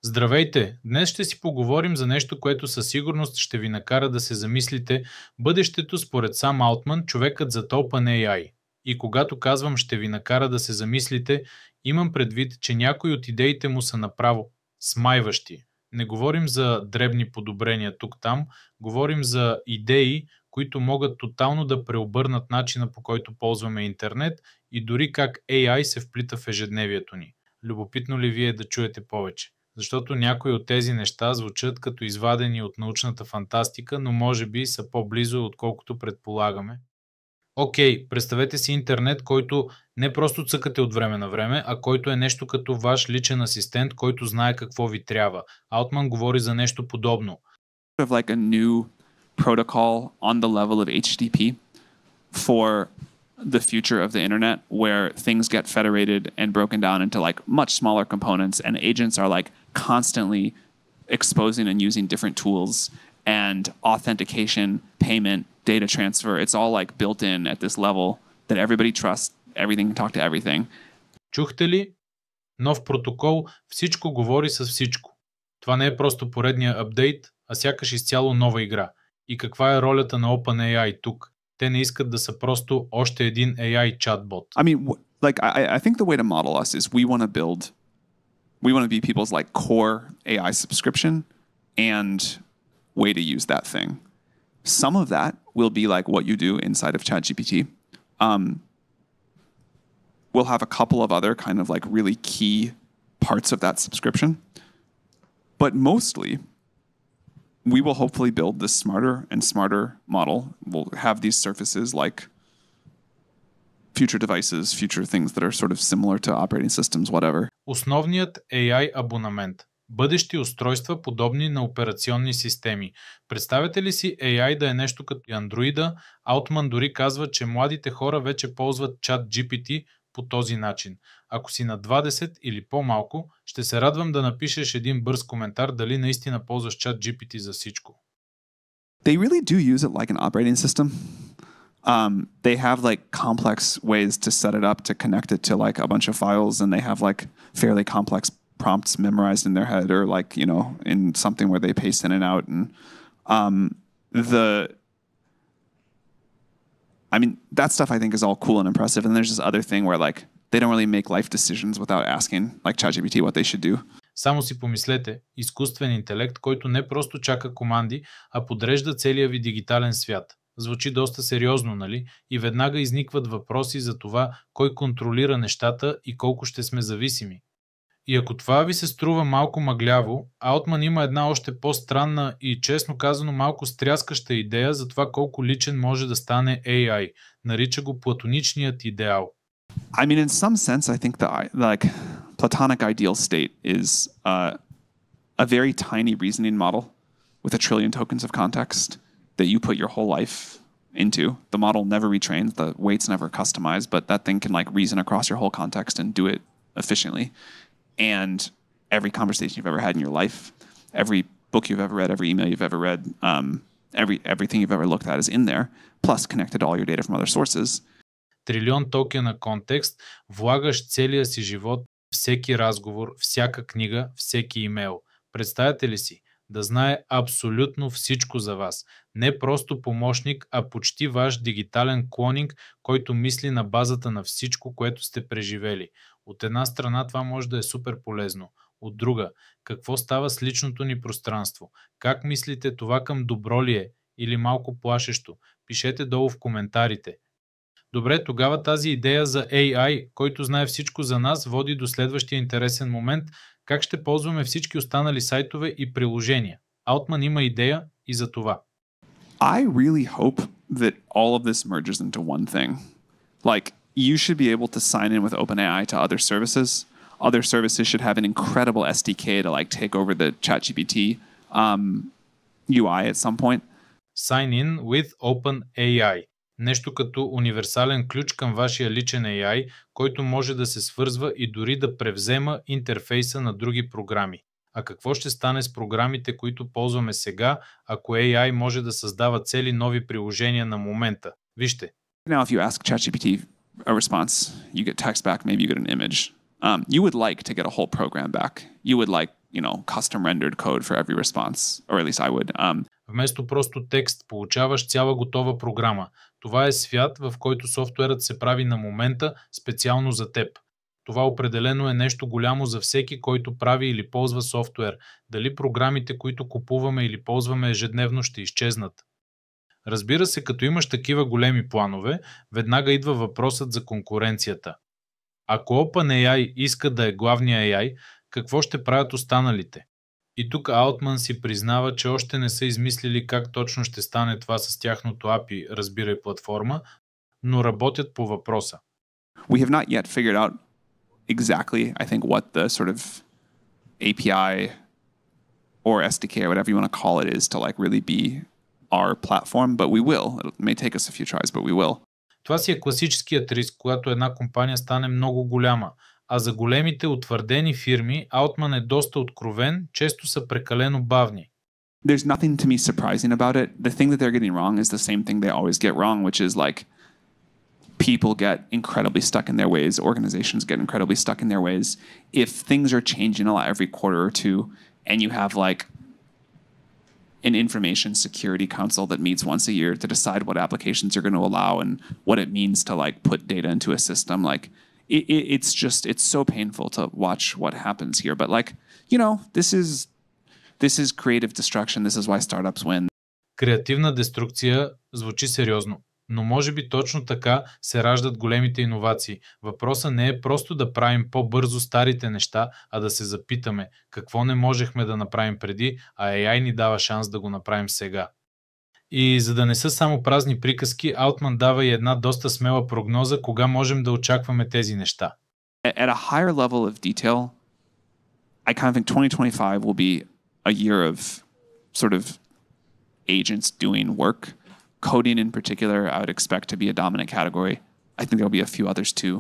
Здравейте! Днес ще си поговорим за нещо, което със сигурност ще ви накара да се замислите бъдещето според Сам Алтман, човекът зад OpenAI. И когато казвам ще ви накара да се замислите, имам предвид, че някои от идеите му са направо смайващи. Не говорим за дребни подобрения тук-там, говорим за идеи, които могат тотално да преобърнат начина, по който ползваме интернет и дори как AI се вплита в ежедневието ни. Любопитно ли ви е да чуете повече? Защото някои от тези неща звучат като извадени от научната фантастика, но може би са по-близо, отколкото предполагаме. Окей, представете си интернет, който не просто цъкате от време на време, а който е нещо като ваш личен асистент, който знае какво ви трябва. Алтман говори за нещо подобно. Like a new protocol on the level of HTTP for the future of the internet, where things get federated and broken down into like much smaller components, and agents are like constantly exposing and using different tools, and authentication, payment, data transfer, it's all like built in at this level that everybody trusts, everything can talk to everything. Чухте ли? Нов протокол, всичко говори с всичко. Това не е просто поредния апдейт, а сякаш изцяло нова игра. И каква е ролята на OpenAI тук? Те не искат да са просто още един AI чатбот. I mean, I think the way to model us is we want to be people's like core AI subscription and way to use that thing. Some of that will be like what you do inside of ChatGPT. We'll have a couple of other kind of like really key parts of that subscription. But mostly, we will hopefully build this smarter and smarter model. We'll have these surfaces like future devices, future things that are sort of similar to operating systems, whatever. Основният AI абонамент. Бъдещи устройства, подобни на операционни системи. Представете ли си AI да е нещо като Android? Алтман дори казва, че младите хора вече ползват ChatGPT по този начин. Ако си на 20 или по-малко, ще се радвам да напишеш един бърз коментар дали наистина ползваш ChatGPT за всичко. They really do use it like an operating system. They have like complex ways to set it up to connect it to like a bunch of files, and they have like fairly complex prompts memorized in their head, or like, you know, in something where they paste in and out. And that stuff I think is all cool and impressive. And there's this other thing where like they don't really make life decisions without asking like ChatGPT what they should do. Само си помислете, изкуствен интелект, който не просто чака команди, а подрежда целия ви дигитален свят. Звучи доста сериозно, нали? И веднага изникват въпроси за това, кой контролира нещата и колко ще сме зависими. И ако това ви се струва малко мъгляво, Алтман има една още по-странна и, честно казано, малко стряскаща идея за това колко личен може да стане AI. Нарича го платоничният идеал. I mean, in some sense, I think the like Platonic ideal state is a very tiny reasoning model with a trillion tokens of context that you put your whole life into. The model never retrains, the weights never customized, but that thing can like reason across your whole context and do it efficiently. And every conversation you've ever had in your life, every book you've ever read, every email you've ever read, everything you've ever looked at is in there, plus connected to all your data from other sources. Трилион токена контекст, влагаш целия си живот, всеки разговор, всяка книга, всеки имейл. Представете ли си? Да знае абсолютно всичко за вас. Не просто помощник, а почти ваш дигитален клонинг, който мисли на базата на всичко, което сте преживели. От една страна това може да е супер полезно. От друга, какво става с личното ни пространство? Как мислите, това към добро ли е? Или малко плашещо? Пишете долу в коментарите. Добре, тогава тази идея за AI, който знае всичко за нас, води до следващия интересен момент – как ще ползваме всички останали сайтове и приложения. Алтман има идея и за това. I really hope that all of this merges into one thing. Like, you should be able to sign in with OpenAI to other services. Other services should have an incredible SDK to like take over the ChatGPT UI at some point. Sign in with OpenAI. Нещо като универсален ключ към вашия личен AI, който може да се свързва и дори да превзема интерфейса на други програми. А какво ще стане с програмите, които ползваме сега, ако AI може да създава цели нови приложения на момента? Вижте. Now, if you ask ChatGPT a response, you get text back, maybe you get an image. You would like to get a whole program back. You would like custom rendered code for every response, or at least I would. Вместо просто текст, получаваш цяла готова програма. Това е свят, в който софтуерът се прави на момента специално за теб. Това определено е нещо голямо за всеки, който прави или ползва софтуер. Дали програмите, които купуваме или ползваме ежедневно, ще изчезнат? Разбира се, като имаш такива големи планове, веднага идва въпросът за конкуренцията. Ако OpenAI иска да е главния AI, какво ще правят останалите? И тук Altman си признава, че още не са измислили как точно ще стане това с тяхното API, разбирай платформа, но работят по въпроса. We have not yet figured out exactly, I think, what the sort of API or SDK or whatever you want to call it is to like really be our platform, but we will. It may take us a few tries, but we will. Това си е класическият риск, когато една компания стане много голяма. А за големите утвърдени фирми, Altman е доста откровен, често са прекалено бавни. There's nothing to me surprising about it. The thing that they're getting wrong is the same thing they always get wrong, which is like people get incredibly stuck in their ways, organizations get incredibly stuck in their ways. If things are changing a lot every quarter or two, and you have like an information security council that meets once a year to decide what applications you're going to allow and what it means to like put data into a system, like it's so painful to watch what happens here. But like, this is creative destruction. This is why startups win. Креативна деструкция звучи сериозно, но може би точно така се раждат големите иновации. Въпросът не е просто да правим по-бързо старите неща, а да се запитаме какво не можехме да направим преди, а AI ни дава шанс да го направим сега. И за да не са само празни приказки, Altman дава и една доста смела прогноза кога можем да очакваме тези неща. At a higher level of detail, I kind of think 2025 will be a year of sort of agents doing work. Coding in particular, I would expect to be a dominant category. I think there'll be a few others too.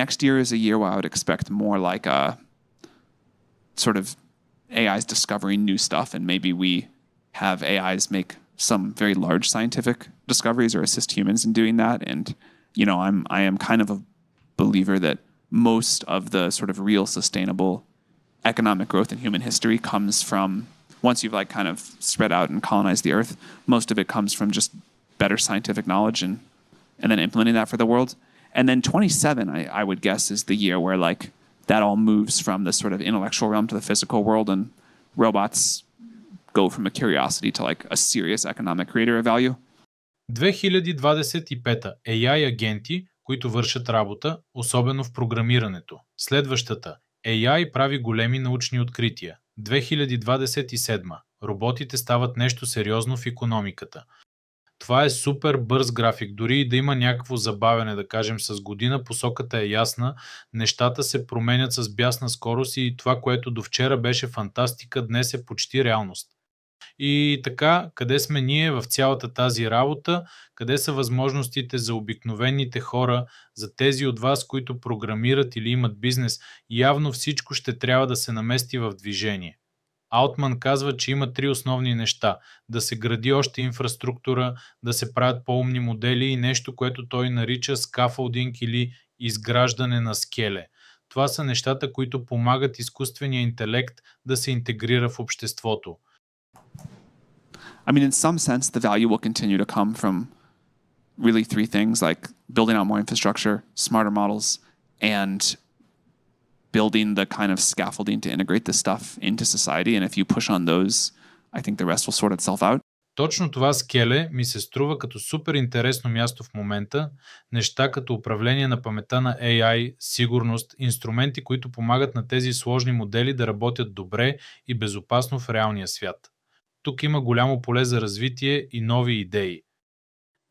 Next year is a year where I would expect more like a sort of AIs discovering new stuff, and maybe we have AIs make some very large scientific discoveries or assist humans in doing that. And I am kind of a believer that most of the sort of real sustainable economic growth in human history comes from, once you've like kind of spread out and colonized the earth, most of it comes from just better scientific knowledge and then implementing that for the world. And then 27, I would guess, is the year where like that all moves from the sort of intellectual realm to the physical world, and robots go from a curiosity to like a serious economic creator of value. 2025 AI агенти, които вършат работа, особено в програмирането. Следващата AI прави големи научни открития. 2027 роботите стават нещо сериозно в икономиката. Това е супер бърз график, дори и да има някакво забавяне, да кажем с година, посоката е ясна, нещата се променят с бясна скорост и това, което до вчера беше фантастика, днес е почти реалност. И така, къде сме ние в цялата тази работа, къде са възможностите за обикновените хора, за тези от вас, които програмират или имат бизнес, явно всичко ще трябва да се намести в движение. Altman казва, че има 3 основни неща. Да се гради още инфраструктура, да се правят по-умни модели и нещо, което той нарича скафолдинг или изграждане на скеле. Това са нещата, които помагат изкуствения интелект да се интегрира в обществото. I mean, in some sense, the value will continue to come from really 3 things, like building out more infrastructure, smarter models, and building the kind of scaffolding to integrate this stuff into society. And if you push on those, I think the rest will sort itself out. Точно това скеле ми се струва като супер интересно място в момента. Неща като управление на паметта на AI, сигурност, инструменти, които помагат на тези сложни модели да работят добре и безопасно в реалния свят. Тук има голямо поле за развитие и нови идеи.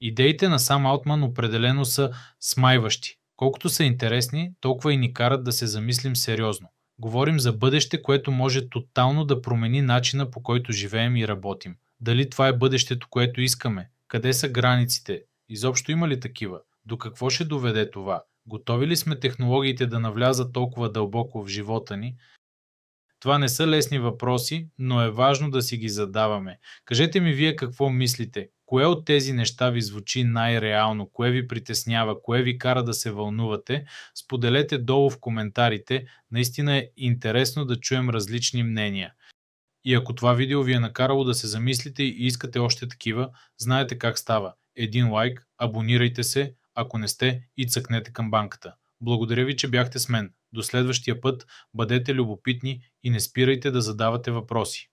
Идеите на сам Altman определено са смайващи. Колкото са интересни, толкова и ни карат да се замислим сериозно. Говорим за бъдеще, което може тотално да промени начина, по който живеем и работим. Дали това е бъдещето, което искаме? Къде са границите? Изобщо има ли такива? До какво ще доведе това? Готови ли сме технологиите да навлязат толкова дълбоко в живота ни? Това не са лесни въпроси, но е важно да си ги задаваме. Кажете ми вие какво мислите. Кое от тези неща ви звучи най-реално? Кое ви притеснява? Кое ви кара да се вълнувате? Споделете долу в коментарите. Наистина е интересно да чуем различни мнения. И ако това видео ви е накарало да се замислите и искате още такива, знаете как става. Един лайк, абонирайте се, ако не сте, и цъкнете камбанката. Благодаря ви, че бяхте с мен. До следващия път, бъдете любопитни и не спирайте да задавате въпроси.